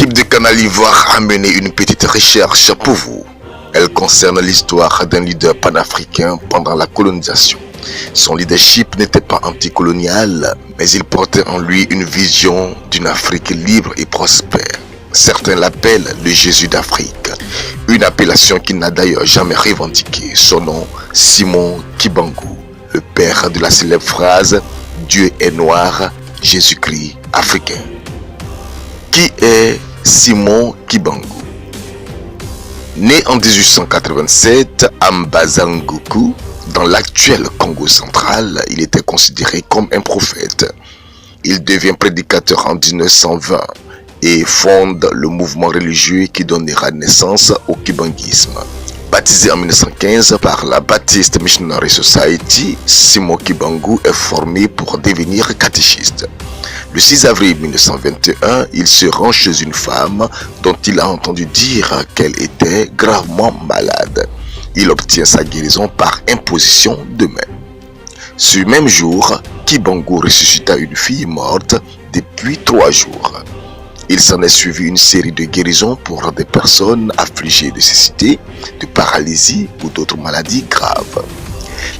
L'équipe de Canal Ivoire a mené une petite recherche pour vous. Elle concerne l'histoire d'un leader panafricain pendant la colonisation. Son leadership n'était pas anticolonial, mais il portait en lui une vision d'une Afrique libre et prospère. Certains l'appellent le Jésus d'Afrique, une appellation qu'il n'a d'ailleurs jamais revendiquée. Son nom, Simon Kibangu, le père de la célèbre phrase « Dieu est noir, Jésus-Christ africain ». Qui est Simon Kibangu? Né en 1887 à Mbazangoku, dans l'actuel Congo central, il était considéré comme un prophète. Il devient prédicateur en 1920 et fonde le mouvement religieux qui donnera naissance au kibanguisme. Baptisé en 1915 par la Baptist Missionary Society, Simon Kibangu est formé pour devenir catéchiste. Le 6 avril 1921, il se rend chez une femme dont il a entendu dire qu'elle était gravement malade. Il obtient sa guérison par imposition de main. Ce même jour, Kibangu ressuscita une fille morte depuis 3 jours. Il s'en est suivi une série de guérisons pour des personnes affligées de cécité, de paralysie ou d'autres maladies graves.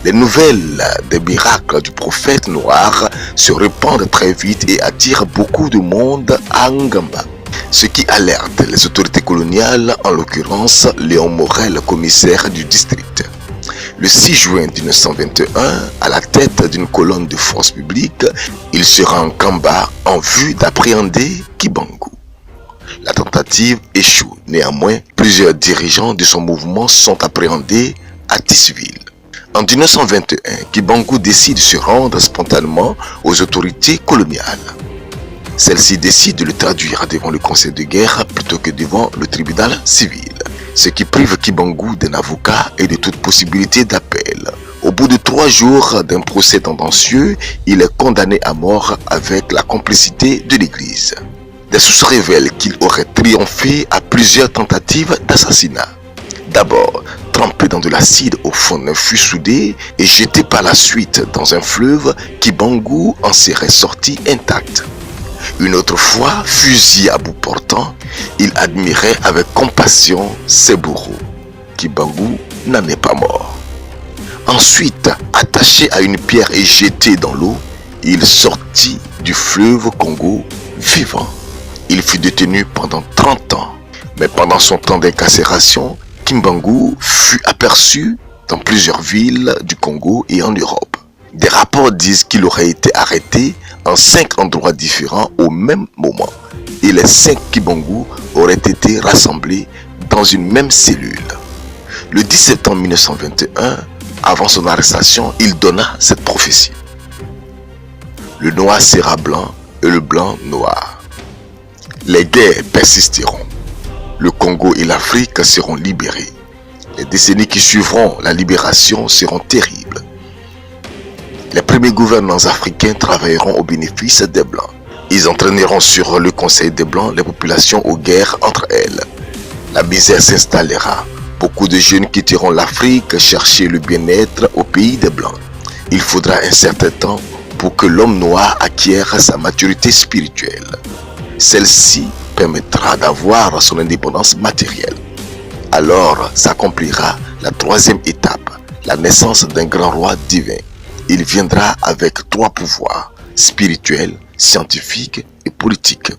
Les nouvelles des miracles du prophète noir se répandent très vite et attirent beaucoup de monde à Ngamba, ce qui alerte les autorités coloniales, en l'occurrence Léon Morel, commissaire du district. Le 6 juin 1921, à la tête d'une colonne de forces publiques, il se rend en Kamba en vue d'appréhender Kibangu. La tentative échoue. Néanmoins, plusieurs dirigeants de son mouvement sont appréhendés à Tisville. En 1921, Kibangu décide de se rendre spontanément aux autorités coloniales. Celles-ci décident de le traduire devant le conseil de guerre plutôt que devant le tribunal civil, ce qui prive Kibangu d'un avocat et de toute possibilité d'appel. Au bout de 3 jours d'un procès tendancieux, il est condamné à mort avec la complicité de l'Église. Des sources révèlent qu'il aurait triomphé à plusieurs tentatives d'assassinat. D'abord, trempé dans de l'acide au fond d'un fût soudé et jeté par la suite dans un fleuve, Kibangu en serait sorti intact. Une autre fois, fusillé à bout portant, il admirait avec compassion ses bourreaux. Kibangu n'en est pas mort. Ensuite, attaché à une pierre et jeté dans l'eau, il sortit du fleuve Congo vivant. Il fut détenu pendant 30 ans, mais pendant son temps d'incarcération, Kibangu fut aperçu dans plusieurs villes du Congo et en Europe. Des rapports disent qu'il aurait été arrêté en 5 endroits différents au même moment et les 5 Kibangu auraient été rassemblés dans une même cellule. Le 10 septembre 1921, avant son arrestation, il donna cette prophétie. Le noir sera blanc et le blanc noir. Les guerres persisteront. Le Congo et l'Afrique seront libérés. Les décennies qui suivront la libération seront terribles. Les premiers gouvernants africains travailleront au bénéfice des Blancs. Ils entraîneront sur le Conseil des Blancs les populations aux guerres entre elles. La misère s'installera. Beaucoup de jeunes quitteront l'Afrique chercher le bien-être au pays des Blancs. Il faudra un certain temps pour que l'homme noir acquiert sa maturité spirituelle. Celle-ci permettra d'avoir son indépendance matérielle. Alors s'accomplira la 3e étape, la naissance d'un grand roi divin. Il viendra avec 3 pouvoirs, spirituel, scientifique et politique.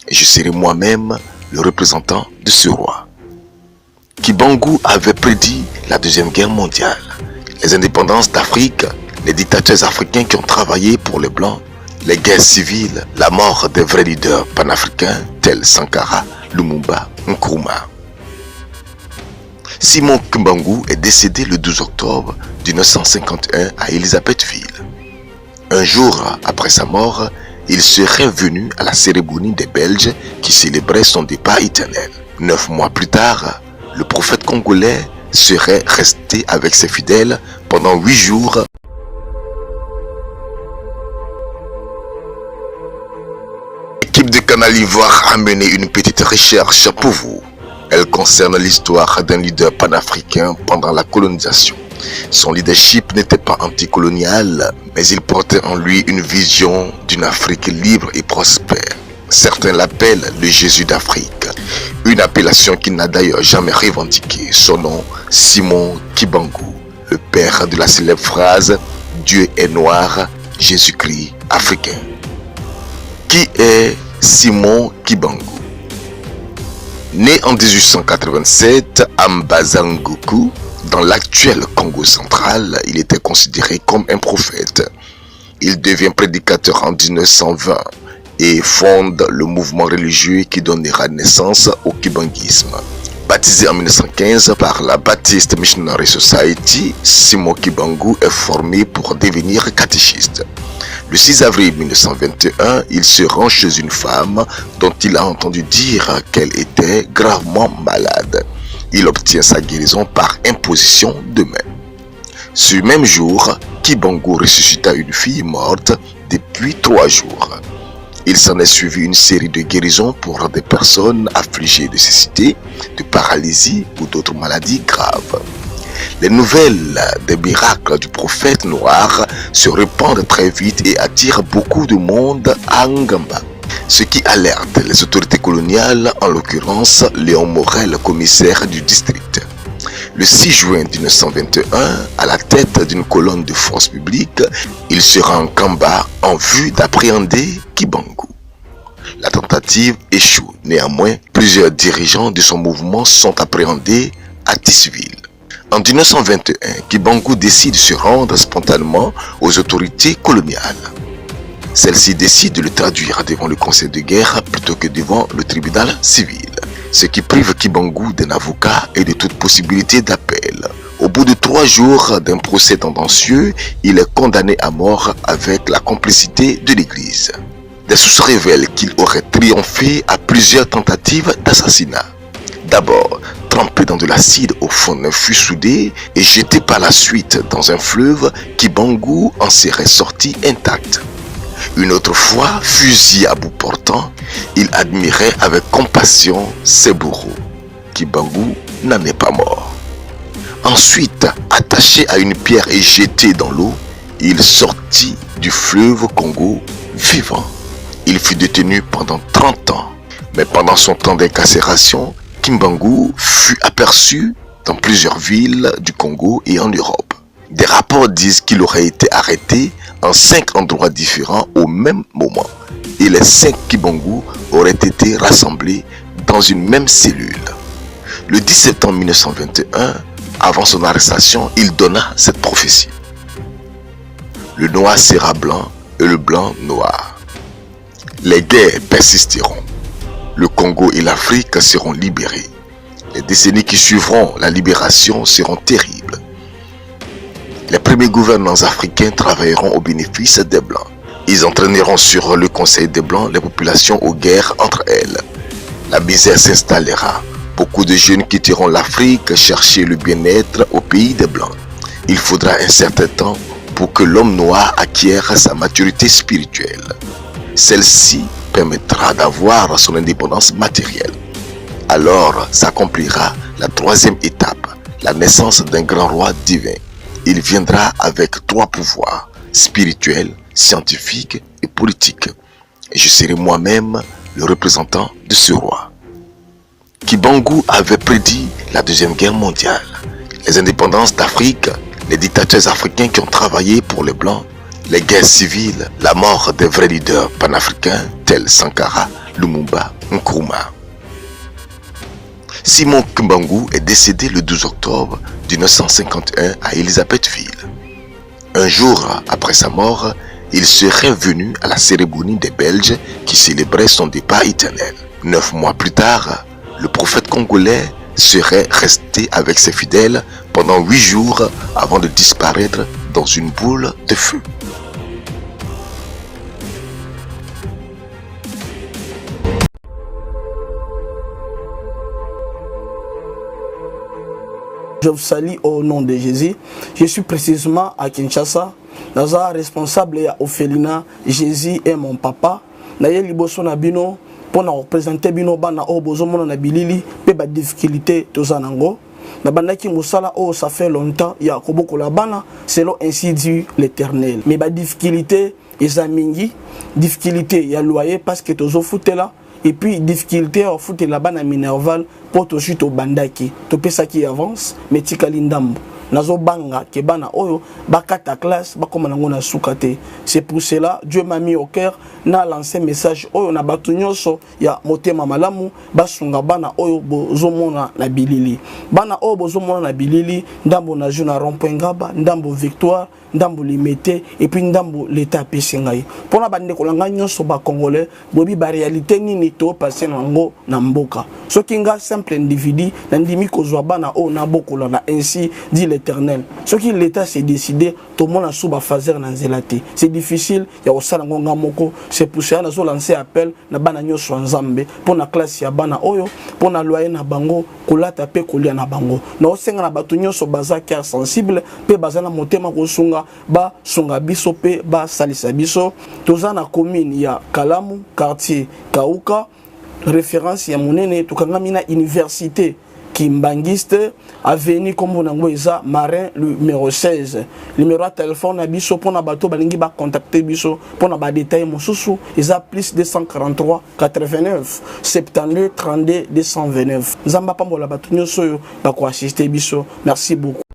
Et je serai moi-même le représentant de ce roi. Kibangu avait prédit la 2e guerre mondiale, les indépendances d'Afrique, les dictateurs africains qui ont travaillé pour les Blancs, les guerres civiles, la mort des vrais leaders panafricains tels Sankara, Lumumba, Nkrumah. Simon Kibangu est décédé le 12 octobre 1951 à Elisabethville. Un jour après sa mort, il serait venu à la cérémonie des Belges qui célébraient son départ éternel. 9 mois plus tard, le prophète congolais serait resté avec ses fidèles pendant 8 jours. L'équipe de Canal Ivoire a mené une petite recherche pour vous. Elle concerne l'histoire d'un leader panafricain pendant la colonisation. Son leadership n'était pas anticolonial, mais il portait en lui une vision d'une Afrique libre et prospère. Certains l'appellent le Jésus d'Afrique, une appellation qu'il n'a d'ailleurs jamais revendiquée. Son nom, Simon Kibangu, le père de la célèbre phrase « Dieu est noir, Jésus-Christ africain ». Qui est Simon Kibangu? Né en 1887 à Mbazangoku, dans l'actuel Congo central, il était considéré comme un prophète. Il devient prédicateur en 1920 et fonde le mouvement religieux qui donnera naissance au kibanguisme. Baptisé en 1915 par la Baptist Missionary Society, Simon Kibangu est formé pour devenir catéchiste. Le 6 avril 1921, il se rend chez une femme dont il a entendu dire qu'elle était gravement malade. Il obtient sa guérison par imposition de main. Ce même jour, Kibangu ressuscita une fille morte depuis 3 jours. Il s'en est suivi une série de guérisons pour des personnes affligées de cécité, de paralysie ou d'autres maladies graves. Les nouvelles des miracles du prophète noir se répandent très vite et attirent beaucoup de monde à Ngamba, ce qui alerte les autorités coloniales, en l'occurrence Léon Morel, commissaire du district. Le 6 juin 1921, à la tête d'une colonne de forces publiques, il se rend en Kamba en vue d'appréhender Kibangu. La tentative échoue. Néanmoins, plusieurs dirigeants de son mouvement sont appréhendés à Tisville. En 1921, Kibangu décide de se rendre spontanément aux autorités coloniales. Celles-ci décident de le traduire devant le conseil de guerre plutôt que devant le tribunal civil, ce qui prive Kibangu d'un avocat et de toute possibilité d'appel. Au bout de 3 jours d'un procès tendancieux, il est condamné à mort avec la complicité de l'Église. Des sources révèlent qu'il aurait triomphé à plusieurs tentatives d'assassinat. D'abord, trempé dans de l'acide au fond d'un fût soudé et jeté par la suite dans un fleuve, Kibangu en serait sorti intact. Une autre fois, fusillé à bout portant, il admirait avec compassion ses bourreaux. Kibangu n'en est pas mort. Ensuite, attaché à une pierre et jeté dans l'eau, il sortit du fleuve Congo vivant. Il fut détenu pendant 30 ans, mais pendant son temps d'incarcération, Kibangu fut aperçu dans plusieurs villes du Congo et en Europe. Des rapports disent qu'il aurait été arrêté en 5 endroits différents au même moment et les 5 Kibangu auraient été rassemblés dans une même cellule. Le 10 septembre 1921, avant son arrestation, il donna cette prophétie. Le noir sera blanc et le blanc noir. Les guerres persisteront. Le Congo et l'Afrique seront libérés. Les décennies qui suivront la libération seront terribles. Les premiers gouvernants africains travailleront au bénéfice des Blancs. Ils entraîneront sur le Conseil des Blancs les populations aux guerres entre elles. La misère s'installera. Beaucoup de jeunes quitteront l'Afrique chercher le bien-être au pays des Blancs. Il faudra un certain temps pour que l'homme noir acquiert sa maturité spirituelle. Celle-ci permettra d'avoir son indépendance matérielle. Alors s'accomplira la 3e étape, la naissance d'un grand roi divin. Il viendra avec 3 pouvoirs, spirituel, scientifique et politique. Et je serai moi-même le représentant de ce roi. Kibangu avait prédit la 2e guerre mondiale, les indépendances d'Afrique, les dictateurs africains qui ont travaillé pour les Blancs, les guerres civiles, la mort des vrais leaders panafricains tels Sankara, Lumumba, Nkrumah. Simon Kibangu est décédé le 12 octobre 1951 à Elisabethville. Un jour après sa mort, il serait venu à la cérémonie des Belges qui célébraient son départ éternel. 9 mois plus tard, le prophète congolais serait resté avec ses fidèles pendant 8 jours avant de disparaître dans une boule de feu. Je vous salue au nom de Jésus. Je suis précisément à Kinshasa. Naza responsable ya Ophelina. Jésus est mon papa. Naye liboso na bino pour na représenter bino bana o bozomona na bilili pe ba difficulté tozanango. Na bandaki musala o ça fait longtemps ya kobokola bana selon ainsi dit l'Éternel. Mais ba difficulté eza mingi difficulté ya loyer parce que tozo futela et puis difficulté à futela bana minerval pour to chute au bandaki to pesa qui avance mais tikali ndambo nazo banga ke bana oyo bakata classe bakoma nango na sukate. C'est pour cela Dieu m'a mis au cœur na lancé message oyo na batu nyonso ya motema malamu basunga bana oyo bozomona na bilili, bana oyo bozomona na bilili ndambo na jeu na rond-point Ngaba, ndambo Victoire, ndambo Limete et puis ndambo l'état pesengai pona bande kolanga nyonso ba congolais bobi ba réalité nini to passer nango na mboka soki nga simple individu na ndimi kozwa bana o na bokola na ainsi dit l'Éternel. Ce qui l'État s'est décidé, tout le monde a sous fazer na zelati. C'est difficile, il y a aussi ngonga moko. C'est pour ça que nous lancé appel na bana nyonso nzambe pour na classe ya bana oyo, pour na loyer na bango, kolata pe kolia na bango. Na osenga na batu nyonso baza cœur sensible, pe baza na motema ko sunga ba sunga biso pe ba salisa biso. Toza na commune ya Kalamu, quartier Kauka, référence ya monene tukanga mina université Kimbangiste, avenue Kombonangoeza, Marin, numéro 16. Numéro de téléphone à Bisso, pour na bateau, balingi ba contacter Bisso, pour na ba détail mosusu, ils a plus 243 89 72 32 229. Zamba pambola batunyo soyo, ba ko assister Bisso. Merci beaucoup.